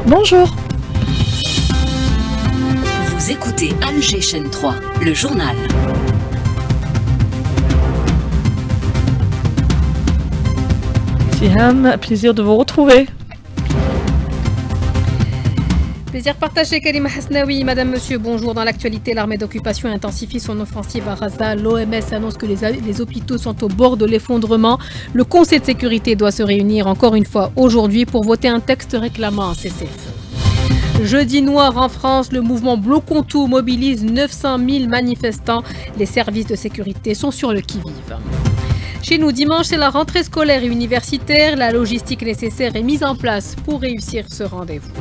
Bonjour. Vous écoutez Alger chaîne 3, le journal. Siham, plaisir de vous retrouver. Plaisir partagé, Karima Hasnaoui. Madame, monsieur, bonjour. Dans l'actualité, l'armée d'occupation intensifie son offensive à Gaza. L'OMS annonce que les hôpitaux sont au bord de l'effondrement. Le Conseil de sécurité doit se réunir encore une fois aujourd'hui pour voter un texte réclamant un cessez-le-feu. Jeudi noir en France, le mouvement Bloquons tout mobilise 900 000 manifestants. Les services de sécurité sont sur le qui-vive. Chez nous, dimanche, c'est la rentrée scolaire et universitaire. La logistique nécessaire est mise en place pour réussir ce rendez-vous.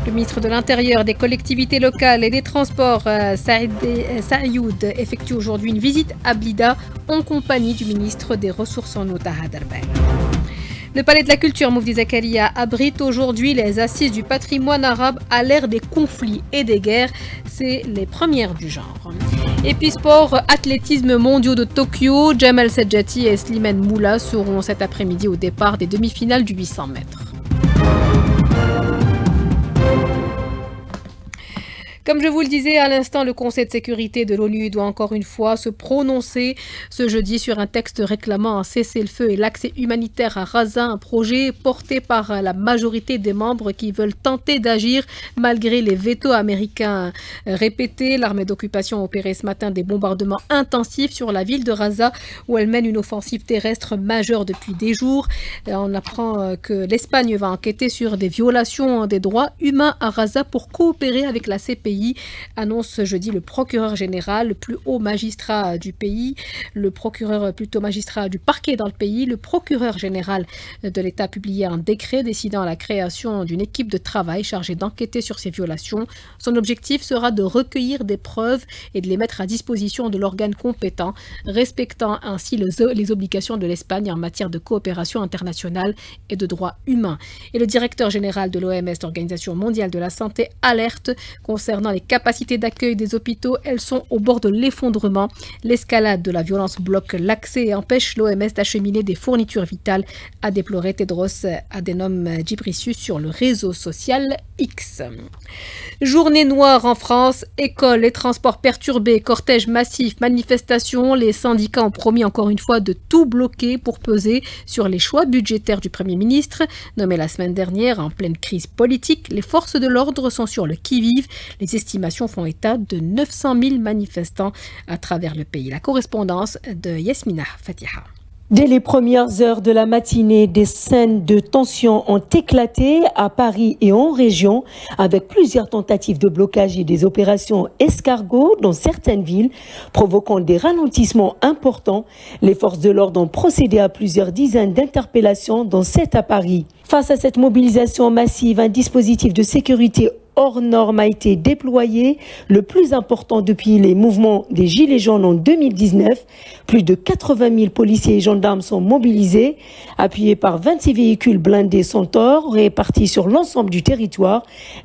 Le ministre de l'Intérieur, des collectivités locales et des transports, Saïoud, effectue aujourd'hui une visite à Blida en compagnie du ministre des Ressources en eau, Taha Darbaï. Le Palais de la Culture, Moufdi Zakaria, abrite aujourd'hui les assises du patrimoine arabe à l'ère des conflits et des guerres. C'est les premières du genre. Et puis sport, athlétisme mondiaux de Tokyo, Jamal Sedjati et Slimane Moula seront cet après-midi au départ des demi-finales du 800 mètres. Comme je vous le disais à l'instant, le Conseil de sécurité de l'ONU doit encore une fois se prononcer ce jeudi sur un texte réclamant un cessez-le-feu et l'accès humanitaire à Gaza, un projet porté par la majorité des membres qui veulent tenter d'agir malgré les vétos américains répétés. L'armée d'occupation a opéré ce matin des bombardements intensifs sur la ville de Gaza où elle mène une offensive terrestre majeure depuis des jours. On apprend que l'Espagne va enquêter sur des violations des droits humains à Gaza pour coopérer avec la CPI. Annonce ce jeudi le procureur général, le plus haut magistrat du pays, le procureur plutôt magistrat du parquet dans le pays. Le procureur général de l'État a publié un décret décidant la création d'une équipe de travail chargée d'enquêter sur ces violations. Son objectif sera de recueillir des preuves et de les mettre à disposition de l'organe compétent, respectant ainsi les obligations de l'Espagne en matière de coopération internationale et de droits humains. Et le directeur général de l'OMS, l'Organisation mondiale de la santé, alerte concernant les capacités d'accueil des hôpitaux. Elles sont au bord de l'effondrement. L'escalade de la violence bloque l'accès et empêche l'OMS d'acheminer des fournitures vitales, a déploré Tedros Adhanom Ghebreyesus sur le réseau social X. Journée noire en France, écoles et transports perturbés, cortèges massifs, manifestations. Les syndicats ont promis encore une fois de tout bloquer pour peser sur les choix budgétaires du Premier ministre. Nommé la semaine dernière en pleine crise politique, les forces de l'ordre sont sur le qui-vive. Les estimations font état de 900 000 manifestants à travers le pays. La correspondance de Yasmina Fatiha. Dès les premières heures de la matinée, des scènes de tension ont éclaté à Paris et en région, avec plusieurs tentatives de blocage et des opérations escargots dans certaines villes, provoquant des ralentissements importants. Les forces de l'ordre ont procédé à plusieurs dizaines d'interpellations, dont 7 à Paris. Face à cette mobilisation massive, un dispositif de sécurité hors norme a été déployé, le plus important depuis les mouvements des Gilets jaunes en 2019. Plus de 80 000 policiers et gendarmes sont mobilisés, appuyés par 26 véhicules blindés Centaure répartis sur l'ensemble du territoire,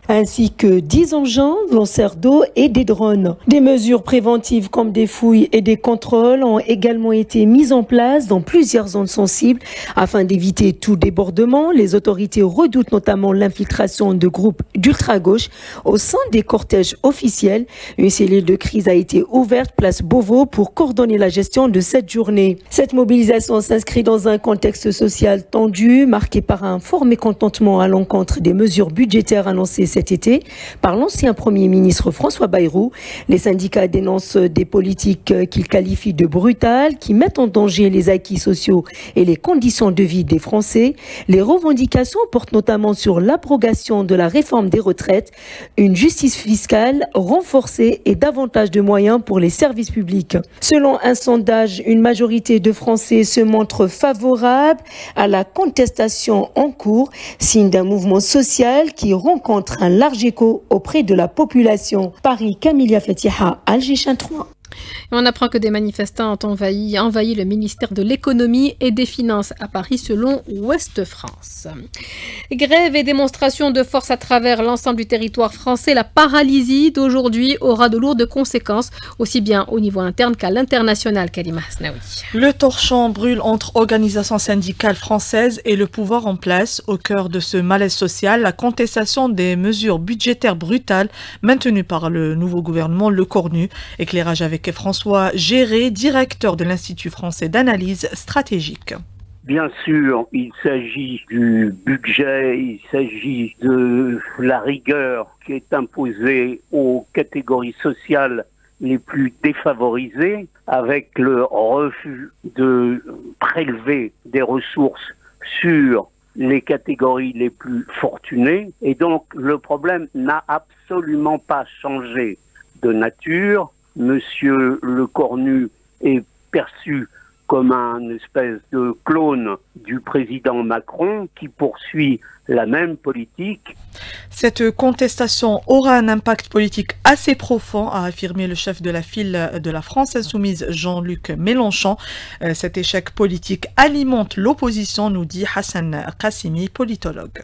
ainsi que 10 engins, lanceurs d'eau et des drones. Des mesures préventives comme des fouilles et des contrôles ont également été mises en place dans plusieurs zones sensibles afin d'éviter tout débordement. Les autorités redoutent notamment l'infiltration de groupes d'ultra-gauche au sein des cortèges officiels. Une cellule de crise a été ouverte place Beauvau pour coordonner la gestion de cette journée. Cette mobilisation s'inscrit dans un contexte social tendu, marqué par un fort mécontentement à l'encontre des mesures budgétaires annoncées cet été par l'ancien Premier ministre François Bayrou. Les syndicats dénoncent des politiques qu'ils qualifient de brutales, qui mettent en danger les acquis sociaux et les conditions de vie des Français. Les revendications portent notamment sur l'abrogation de la réforme des retraites, une justice fiscale renforcée et davantage de moyens pour les services publics. Selon un sondage, une majorité de Français se montrent favorables à la contestation en cours, signe d'un mouvement social qui rencontre un large écho auprès de la population. Paris, Camilia Fatiha, Alger chaîne 3. Et on apprend que des manifestants ont envahi le ministère de l'économie et des finances à Paris selon Ouest France. Grève et démonstration de force à travers l'ensemble du territoire français. La paralysie d'aujourd'hui aura de lourdes conséquences, aussi bien au niveau interne qu'à l'international, Kalima Hasnaoui. Le torchon brûle entre organisations syndicales françaises et le pouvoir en place. Au cœur de ce malaise social, la contestation des mesures budgétaires brutales maintenues par le nouveau gouvernement Le Cornu. Éclairage avec François Géré, directeur de l'Institut français d'analyse stratégique. Bien sûr, il s'agit du budget, il s'agit de la rigueur qui est imposée aux catégories sociales les plus défavorisées, avec le refus de prélever des ressources sur les catégories les plus fortunées. Et donc, le problème n'a absolument pas changé de nature. Monsieur Le Cornu est perçu comme un espèce de clone du président Macron qui poursuit la même politique. Cette contestation aura un impact politique assez profond, a affirmé le chef de la file de la France Insoumise, Jean-Luc Mélenchon. Cet échec politique alimente l'opposition, nous dit Hassan Qassimi, politologue.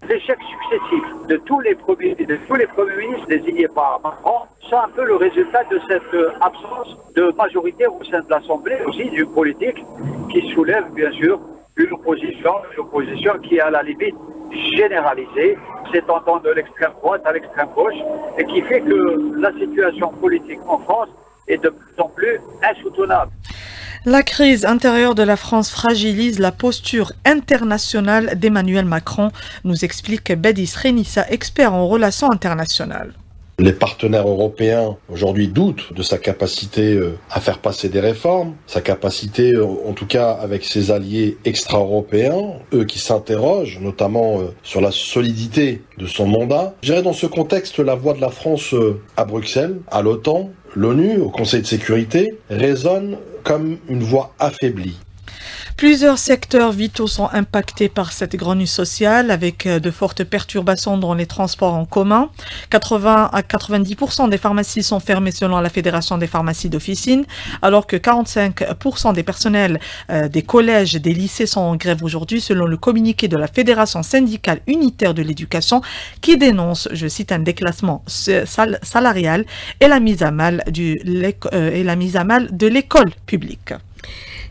L'échec successif de tous les premiers ministres désignés par Macron sont un peu le résultat de cette absence de majorité au sein de l'Assemblée, aussi du politique, qui soulève bien sûr une opposition qui est à la limite généralisée, s'étendant de l'extrême droite à l'extrême gauche, et qui fait que la situation politique en France est de plus en plus insoutenable. La crise intérieure de la France fragilise la posture internationale d'Emmanuel Macron, nous explique Bedis Renissa, expert en relations internationales. Les partenaires européens aujourd'hui doutent de sa capacité à faire passer des réformes, sa capacité, en tout cas avec ses alliés extra-européens, eux qui s'interrogent notamment sur la solidité de son mandat. Je dirais dans ce contexte, la voix de la France à Bruxelles, à l'OTAN, l'ONU, au Conseil de sécurité, résonne comme une voix affaiblie. Plusieurs secteurs vitaux sont impactés par cette grenouille sociale avec de fortes perturbations dans les transports en commun. 80 à 90% des pharmacies sont fermées selon la Fédération des pharmacies d'officine, alors que 45% des personnels des collèges et des lycées sont en grève aujourd'hui selon le communiqué de la Fédération syndicale unitaire de l'éducation qui dénonce, je cite, un déclassement salarial et la mise à mal de l'école publique.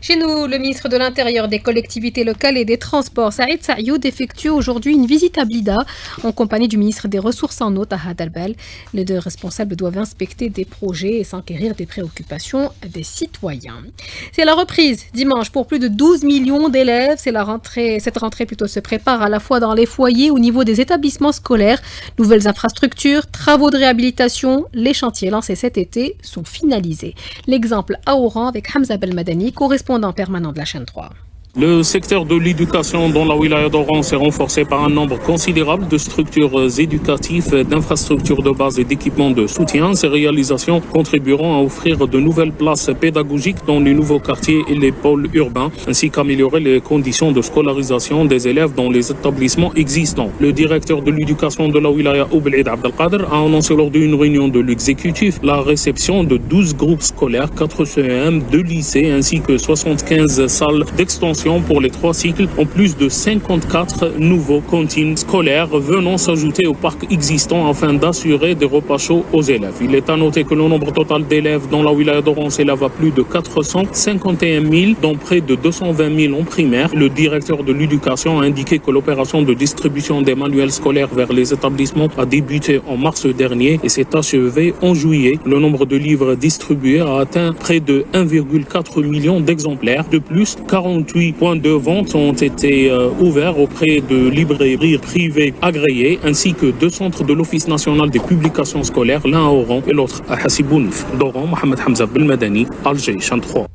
Chez nous, le ministre de l'Intérieur, des collectivités locales et des Transports, Saïd Saïoud, effectue aujourd'hui une visite à Blida en compagnie du ministre des Ressources en eau, Taha Dalbel. Les deux responsables doivent inspecter des projets et s'enquérir des préoccupations des citoyens. C'est la reprise dimanche pour plus de 12 millions d'élèves. Cette rentrée se prépare à la fois dans les foyers, au niveau des établissements scolaires. Nouvelles infrastructures, travaux de réhabilitation, les chantiers lancés cet été sont finalisés. L'exemple à Oran avec Hamza Belmadani, correspondant permanent de la chaîne 3. Le secteur de l'éducation dans la wilaya d'Oran s'est renforcé par un nombre considérable de structures éducatives, d'infrastructures de base et d'équipements de soutien. Ces réalisations contribueront à offrir de nouvelles places pédagogiques dans les nouveaux quartiers et les pôles urbains, ainsi qu'améliorer les conditions de scolarisation des élèves dans les établissements existants. Le directeur de l'éducation de la wilaya, Oublid Abdelkader, a annoncé lors d'une réunion de l'exécutif la réception de 12 groupes scolaires, 4 CEM, 2 lycées, ainsi que 75 salles d'extension pour les 3 cycles, en plus de 54 nouveaux cantines scolaires venant s'ajouter au parc existant afin d'assurer des repas chauds aux élèves. Il est à noter que le nombre total d'élèves dans la wilaya d'Oran s'élève à plus de 451 000, dont près de 220 000 en primaire. Le directeur de l'éducation a indiqué que l'opération de distribution des manuels scolaires vers les établissements a débuté en mars dernier et s'est achevée en juillet. Le nombre de livres distribués a atteint près de 1,4 million d'exemplaires. De plus, 48 points de vente ont été ouverts auprès de librairies privées agréées, ainsi que 2 centres de l'Office national des publications scolaires, l'un à Oran et l'autre à Hassibounif. D'Oran, Mohamed Hamza Belmadani, Alger, chaîne 3.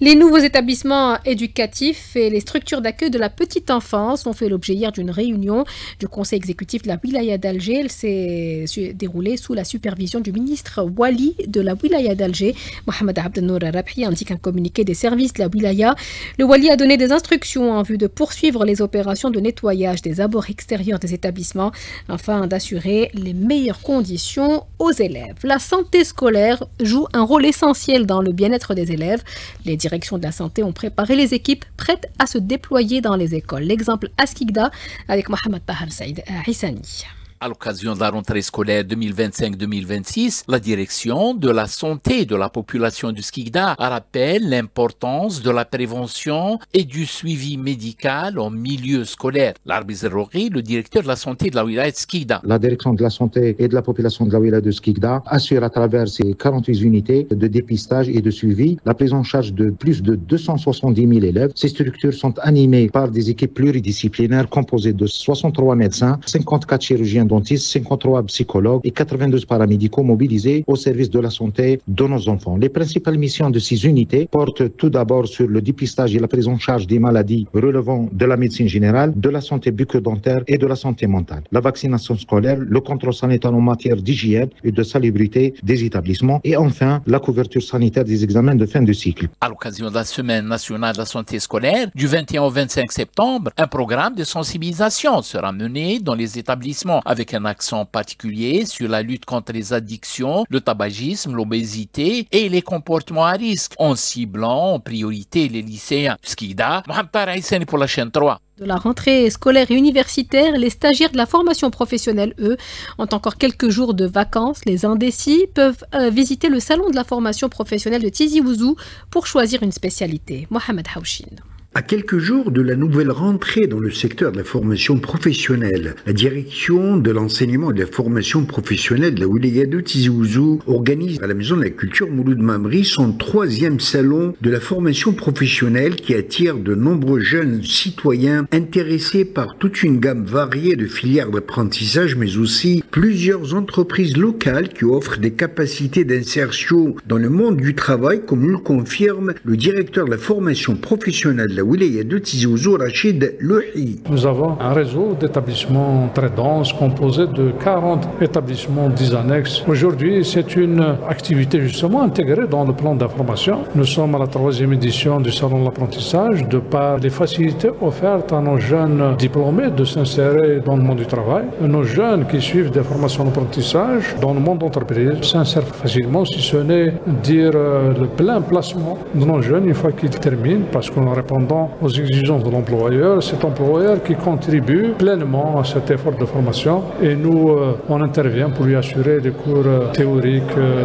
Les nouveaux établissements éducatifs et les structures d'accueil de la petite enfance ont fait l'objet hier d'une réunion du conseil exécutif de la wilaya d'Alger. Elle s'est déroulée sous la supervision du ministre Wali de la wilaya d'Alger. Mohamed Abdelnour Rabhi indique un communiqué des services de la wilaya. Le Wali a donné des instructions en vue de poursuivre les opérations de nettoyage des abords extérieurs des établissements afin d'assurer les meilleures conditions aux élèves. La santé scolaire joue un rôle essentiel dans le bien-être des élèves. Les directions de la santé ont préparé les équipes prêtes à se déployer dans les écoles. L'exemple à Skikda avec Mohamed Tahar Saïd Hissani. À l'occasion de la rentrée scolaire 2025-2026, la direction de la santé de la population du Skikda rappelle l'importance de la prévention et du suivi médical en milieu scolaire. Larbiz Rouri, le directeur de la santé de la wilaya de Skikda. La direction de la santé et de la population de la wilaya de Skikda assure à travers ses 48 unités de dépistage et de suivi la prise en charge de plus de 270 000 élèves. Ces structures sont animées par des équipes pluridisciplinaires composées de 63 médecins, 54 chirurgiens dentistes, 53 psychologues et 92 paramédicaux mobilisés au service de la santé de nos enfants. Les principales missions de ces unités portent tout d'abord sur le dépistage et la prise en charge des maladies relevant de la médecine générale, de la santé bucco-dentaire et de la santé mentale. La vaccination scolaire, le contrôle sanitaire en matière d'hygiène et de salubrité des établissements et enfin la couverture sanitaire des examens de fin de cycle. À l'occasion de la Semaine nationale de la santé scolaire, du 21 au 25 septembre, un programme de sensibilisation sera mené dans les établissements avec un accent particulier sur la lutte contre les addictions, le tabagisme, l'obésité et les comportements à risque, en ciblant en priorité les lycéens. Skikda, Mohamed Tahar Hissani pour la chaîne 3. De la rentrée scolaire et universitaire, les stagiaires de la formation professionnelle, eux, ont encore quelques jours de vacances. Les indécis peuvent visiter le salon de la formation professionnelle de Tizi Ouzou pour choisir une spécialité. Mohamed Haouchin. À quelques jours de la nouvelle rentrée dans le secteur de la formation professionnelle, la direction de l'enseignement et de la formation professionnelle de la wilaya de Tizi Ouzou organise à la Maison de la Culture Mouloud Mamri son 3e salon de la formation professionnelle qui attire de nombreux jeunes citoyens intéressés par toute une gamme variée de filières d'apprentissage, mais aussi plusieurs entreprises locales qui offrent des capacités d'insertion dans le monde du travail, comme le confirme le directeur de la formation professionnelle de la wilaya de Tizi Ouzou, Rachid Louhi. Nous avons un réseau d'établissements très dense composé de 40 établissements, 10 annexes. Aujourd'hui, c'est une activité justement intégrée dans le plan d'information. Nous sommes à la 3e édition du Salon de l'apprentissage de par les facilités offertes à nos jeunes diplômés de s'insérer dans le monde du travail. Nos jeunes qui suivent des formations d'apprentissage dans le monde d'entreprise s'insèrent facilement, si ce n'est dire le plein placement de nos jeunes une fois qu'ils terminent, parce qu'en répondant aux exigences de l'employeur, cet employeur qui contribue pleinement à cet effort de formation et nous, on intervient pour lui assurer des cours théoriques,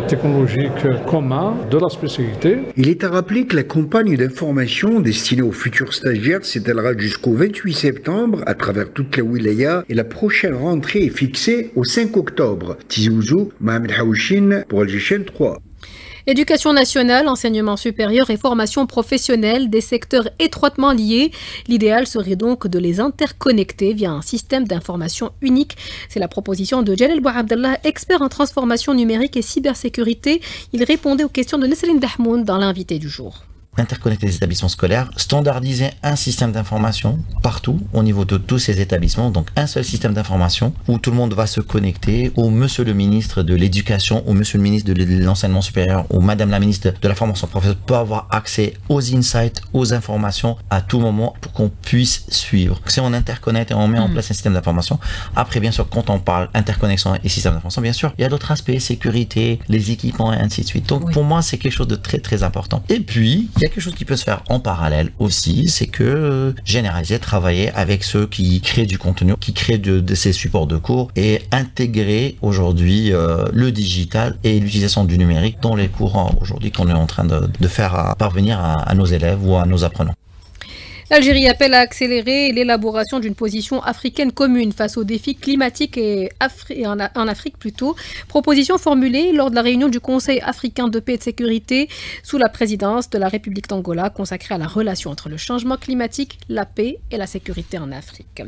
technologiques communs de la spécialité. Il est à rappeler que la campagne d'information destinée aux futurs stagiaires s'étalera jusqu'au 28 septembre à travers toute la wilaya et la prochaine rentrée est fixée au 5 octobre. Tizi Ouzou, Mohamed Haouchin pour Alger 3. Éducation nationale, enseignement supérieur et formation professionnelle, des secteurs étroitement liés. L'idéal serait donc de les interconnecter via un système d'information unique. C'est la proposition de Jalal Bouabdallah, expert en transformation numérique et cybersécurité. Il répondait aux questions de Nesrine Dahmoun dans l'invité du jour. Interconnecter les établissements scolaires, standardiser un système d'information partout au niveau de tous ces établissements, donc un seul système d'information où tout le monde va se connecter, où monsieur le ministre de l'éducation, ou monsieur le ministre de l'enseignement supérieur, ou madame la ministre de la formation professionnelle peut avoir accès aux insights, aux informations à tout moment pour qu'on puisse suivre. Si on interconnecte et on met en place un système d'information, après bien sûr quand on parle interconnexion et système d'information, bien sûr il y a d'autres aspects, sécurité, les équipements et ainsi de suite. Donc pour moi c'est quelque chose de très très important. Et puis il y a quelque chose qui peut se faire en parallèle aussi, c'est que généraliser, travailler avec ceux qui créent du contenu, qui créent de ces supports de cours et intégrer aujourd'hui le digital et l'utilisation du numérique dans les cours aujourd'hui qu'on est en train de faire parvenir à nos élèves ou à nos apprenants. L'Algérie appelle à accélérer l'élaboration d'une position africaine commune face aux défis climatiques et en Afrique plutôt. Proposition formulée lors de la réunion du Conseil africain de paix et de sécurité sous la présidence de la République d'Angola consacrée à la relation entre le changement climatique, la paix et la sécurité en Afrique.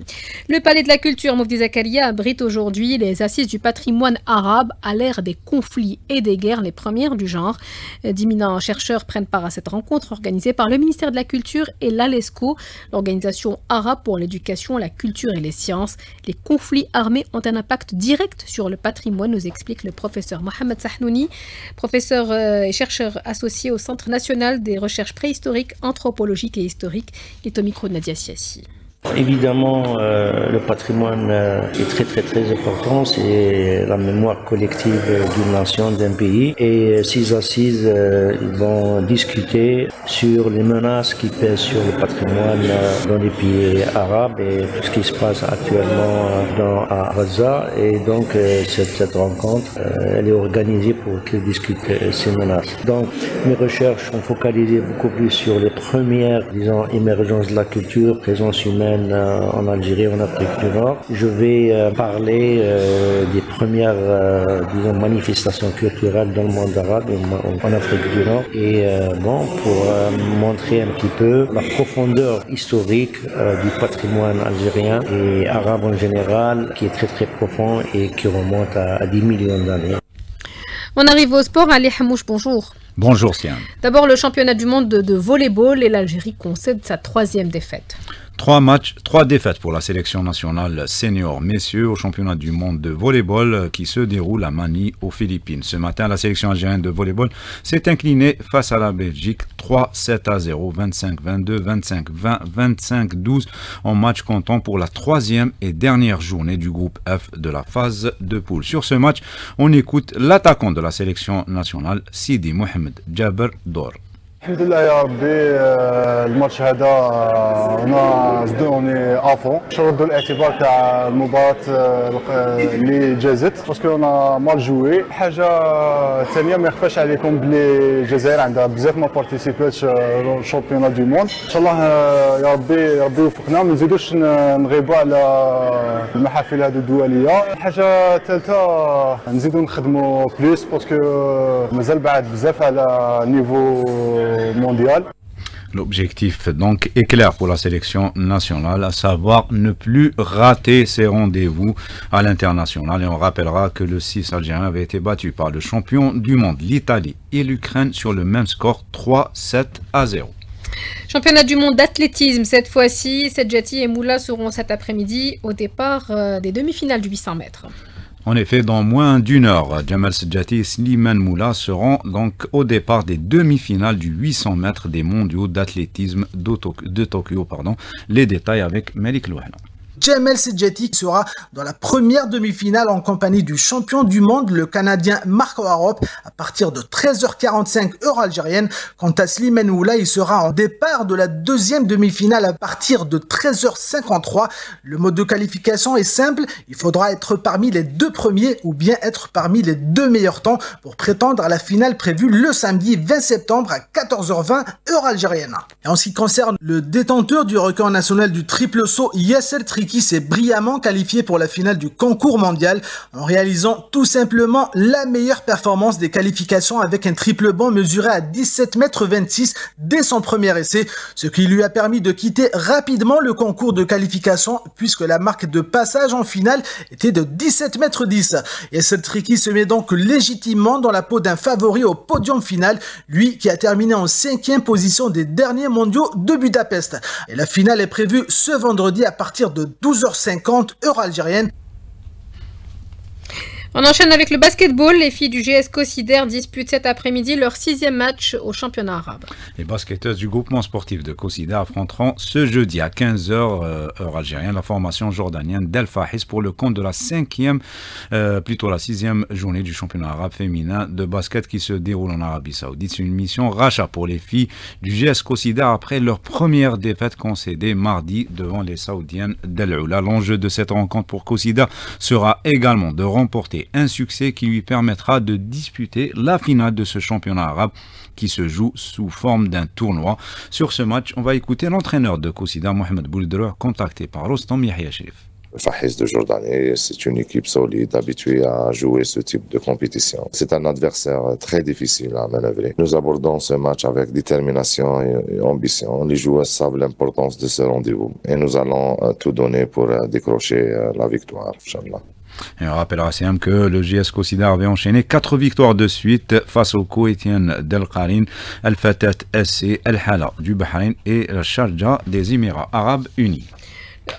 Le Palais de la Culture Mufti Zakaria abrite aujourd'hui les assises du patrimoine arabe à l'ère des conflits et des guerres, les premières du genre. D'éminents chercheurs prennent part à cette rencontre organisée par le ministère de la Culture et l'ALESCO, l'Organisation arabe pour l'éducation, la culture et les sciences. Les conflits armés ont un impact direct sur le patrimoine, nous explique le professeur Mohamed Sahnouni, professeur et chercheur associé au Centre national des recherches préhistoriques, anthropologiques et historiques. Il est au micro de Nadia Siassi. Évidemment, le patrimoine est très important, c'est la mémoire collective d'une nation, d'un pays. Et ces assises ils vont discuter sur les menaces qui pèsent sur le patrimoine dans les pays arabes et tout ce qui se passe actuellement à Gaza. Et donc cette rencontre, elle est organisée pour qu'ils discutent ces menaces. Donc mes recherches sont focalisées beaucoup plus sur les premières, disons, émergences de la culture, présence humaine en Algérie, en Afrique du Nord. Je vais parler des premières disons, manifestations culturelles dans le monde arabe, en Afrique du Nord, et pour montrer un petit peu la profondeur historique du patrimoine algérien et arabe en général, qui est très profond et qui remonte à 10 millions d'années. On arrive au sport. Ali Hamouche, bonjour. Bonjour Sian. D'abord le championnat du monde de volleyball et l'Algérie concède sa 3e défaite. 3 matchs, 3 défaites pour la sélection nationale senior messieurs au championnat du monde de volleyball qui se déroule à Manille aux Philippines. Ce matin, la sélection algérienne de volleyball s'est inclinée face à la Belgique 3-7-0, 25-22, 25-20, 25-12 en match comptant pour la 3e et dernière journée du groupe F de la phase de poule. Sur ce match, on écoute l'attaquant de la sélection nationale, Sidi Mohamed Jaber Dor. الحمد لله يا ربي الماتش هذا انا صدقوني افون شردوا الاعتبار تاع المباراه اللي جازت باسكو انا مال جوي حاجه ثانيه ما يخفاش عليكم بلي الجزائر عندها بزاف ما بارتيسيباتش الشامبيون دو موند ان شاء الله يا ربي يوفقنا ما نزيدوش نغيبوا على المحافل هذه الدوليه الحاجه الثالثه نزيدوا نخدموا بليس باسكو مازال بعد بزاف على نيفو mondial. L'objectif donc est clair pour la sélection nationale, à savoir ne plus rater ses rendez-vous à l'international. Et on rappellera que le 6 algérien avait été battu par le champion du monde, l'Italie et l'Ukraine sur le même score 3-7-0. Championnat du monde d'athlétisme, cette fois-ci, Sedjati et Moula seront cet après-midi au départ des demi-finales du 800 mètres. En effet, dans moins d'une heure, Jamal Sedjati et Slimane Moula seront donc au départ des demi-finales du 800 mètres des mondiaux d'athlétisme de Tokyo. Les détails avec Melik Louhana. Jamel Sedjati sera dans la première demi-finale en compagnie du champion du monde, le Canadien Marco Arop, à partir de 13h45 heure algérienne. Quant à Slimane Moula, il sera en départ de la deuxième demi-finale à partir de 13h53. Le mode de qualification est simple, il faudra être parmi les 2 premiers ou bien être parmi les 2 meilleurs temps pour prétendre à la finale prévue le samedi 20 septembre à 14h20 heure algérienne. Et en ce qui concerne le détenteur du record national du triple saut, Yasser Triki, s'est brillamment qualifié pour la finale du concours mondial en réalisant tout simplement la meilleure performance des qualifications avec un triple bond mesuré à 17,26 m dès son premier essai, ce qui lui a permis de quitter rapidement le concours de qualification puisque la marque de passage en finale était de 17,10 m. Et cette Triki se met donc légitimement dans la peau d'un favori au podium final, lui qui a terminé en 5e position des derniers mondiaux de Budapest. Et la finale est prévue ce vendredi à partir de 12h50 heure algérienne. On enchaîne avec le basketball. Les filles du GS Cosider disputent cet après-midi leur 6e match au championnat arabe. Les basketteuses du groupement sportif de Cosider affronteront ce jeudi à 15h heure algérienne la formation jordanienne d'El Fahis pour le compte de la 6e journée du championnat arabe féminin de basket qui se déroule en Arabie Saoudite. C'est une mission rachat pour les filles du GS Cosider après leur première défaite concédée mardi devant les Saoudiennes d'El Oula. L'enjeu de cette rencontre pour Cosider sera également de remporter marqué un succès qui lui permettra de disputer la finale de ce championnat arabe qui se joue sous forme d'un tournoi. Sur ce match, on va écouter l'entraîneur de Koussida, Mohamed Bouldreur, contacté par Rostam Yahya Sherif. Fahis de Jordanie, c'est une équipe solide, habituée à jouer ce type de compétition. C'est un adversaire très difficile à manœuvrer. Nous abordons ce match avec détermination et ambition. Les joueurs savent l'importance de ce rendez-vous et nous allons tout donner pour décrocher la victoire, Inch'Allah. Et on rappellera CM que le JS Koussida avait enchaîné 4 victoires de suite face aux Koweïtiennes d'El Qarin, Al Fatat SC, Al Hala du Bahreïn et le Sharjah des Émirats Arabes Unis.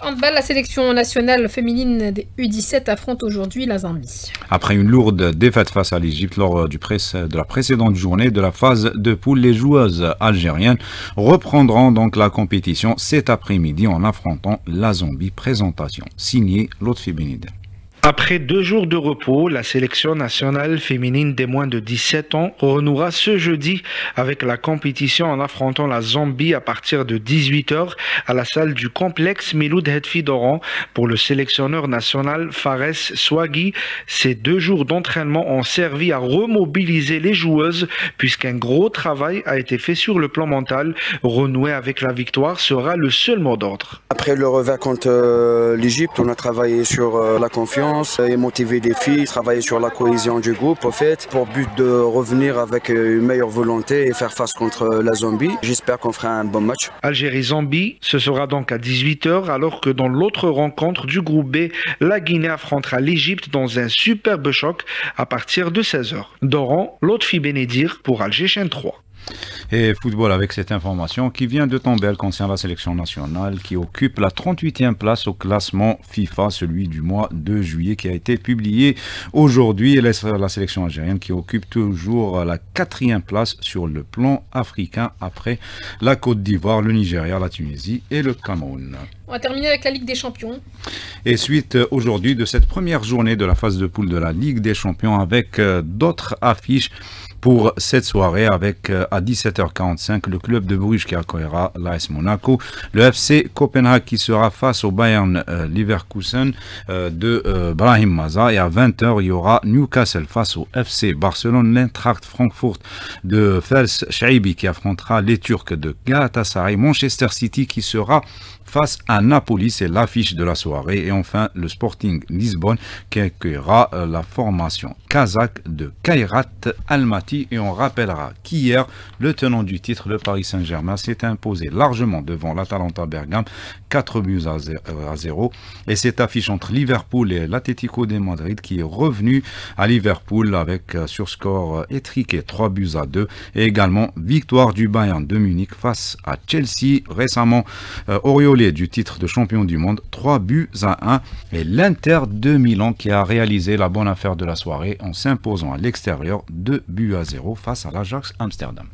Handball, la sélection nationale féminine des U17 affronte aujourd'hui la Zambie. Après une lourde défaite face à l'Égypte lors de la précédente journée de la phase de poule, les joueuses algériennes reprendront donc la compétition cet après-midi en affrontant la Zambie. Présentation signée Lotfi Benidel. Après 2 jours de repos, la sélection nationale féminine des moins de 17 ans renouera ce jeudi avec la compétition en affrontant la Zambie à partir de 18h à la salle du complexe Miloud Hetfi d'Oran. Pour le sélectionneur national Fares Swaghi, ces 2 jours d'entraînement ont servi à remobiliser les joueuses puisqu'un gros travail a été fait sur le plan mental. Renouer avec la victoire sera le seul mot d'ordre. Après le revers contre l'Égypte, on a travaillé sur la confiance et motiver les filles, travailler sur la cohésion du groupe, au fait, pour but de revenir avec une meilleure volonté et faire face contre la Zambie. J'espère qu'on fera un bon match. Algérie-Zambie, ce sera donc à 18h, alors que dans l'autre rencontre du groupe B, la Guinée affrontera l'Égypte dans un superbe choc à partir de 16h. D'Oran, Lotfi Benedir pour Alger Chaîne 3. Et football avec cette information qui vient de tomber, elle concerne la sélection nationale qui occupe la 38e place au classement FIFA, celui du mois de juillet qui a été publié aujourd'hui. Et la sélection algérienne qui occupe toujours la 4e place sur le plan africain après la Côte d'Ivoire, le Nigeria, la Tunisie et le Cameroun. On va terminer avec la Ligue des Champions. Et suite aujourd'hui de cette première journée de la phase de poule de la Ligue des Champions avec d'autres affiches pour cette soirée avec à 17h45 le club de Bruges qui accueillera l'AS Monaco, le FC Copenhague qui sera face au Bayern Leverkusen de Brahim Maza, et à 20h il y aura Newcastle face au FC Barcelone, l'Eintracht Francfort de Fels Shaibi qui affrontera les Turcs de Galatasaray, Manchester City qui sera face à Napoli, c'est l'affiche de la soirée, et enfin le Sporting Lisbonne qui accueillera la formation kazakh de Kairat Almaty. Et on rappellera qu'hier, le tenant du titre, le Paris Saint-Germain, s'est imposé largement devant l'Atalanta Bergame, 4-0. Et cette affiche entre Liverpool et l'Atlético de Madrid qui est revenu à Liverpool avec sur score étriqué 3-2. Et également victoire du Bayern de Munich face à Chelsea, récemment auréolé du titre de champion du monde, 3-1. Et l'Inter de Milan qui a réalisé la bonne affaire de la soirée en s'imposant à l'extérieur 2-0 face à l'Ajax Amsterdam.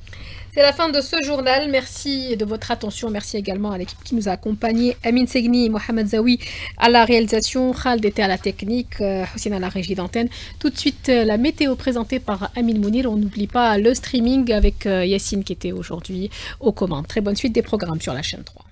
C'est la fin de ce journal. Merci de votre attention. Merci également à l'équipe qui nous a accompagnés. Amine Segni, Mohamed Zawi à la réalisation, Khald était à la technique, Hussein à la régie d'antenne. Tout de suite, la météo présentée par Amine Mounir. On n'oublie pas le streaming avec Yassine qui était aujourd'hui aux commandes. Très bonne suite des programmes sur la chaîne 3.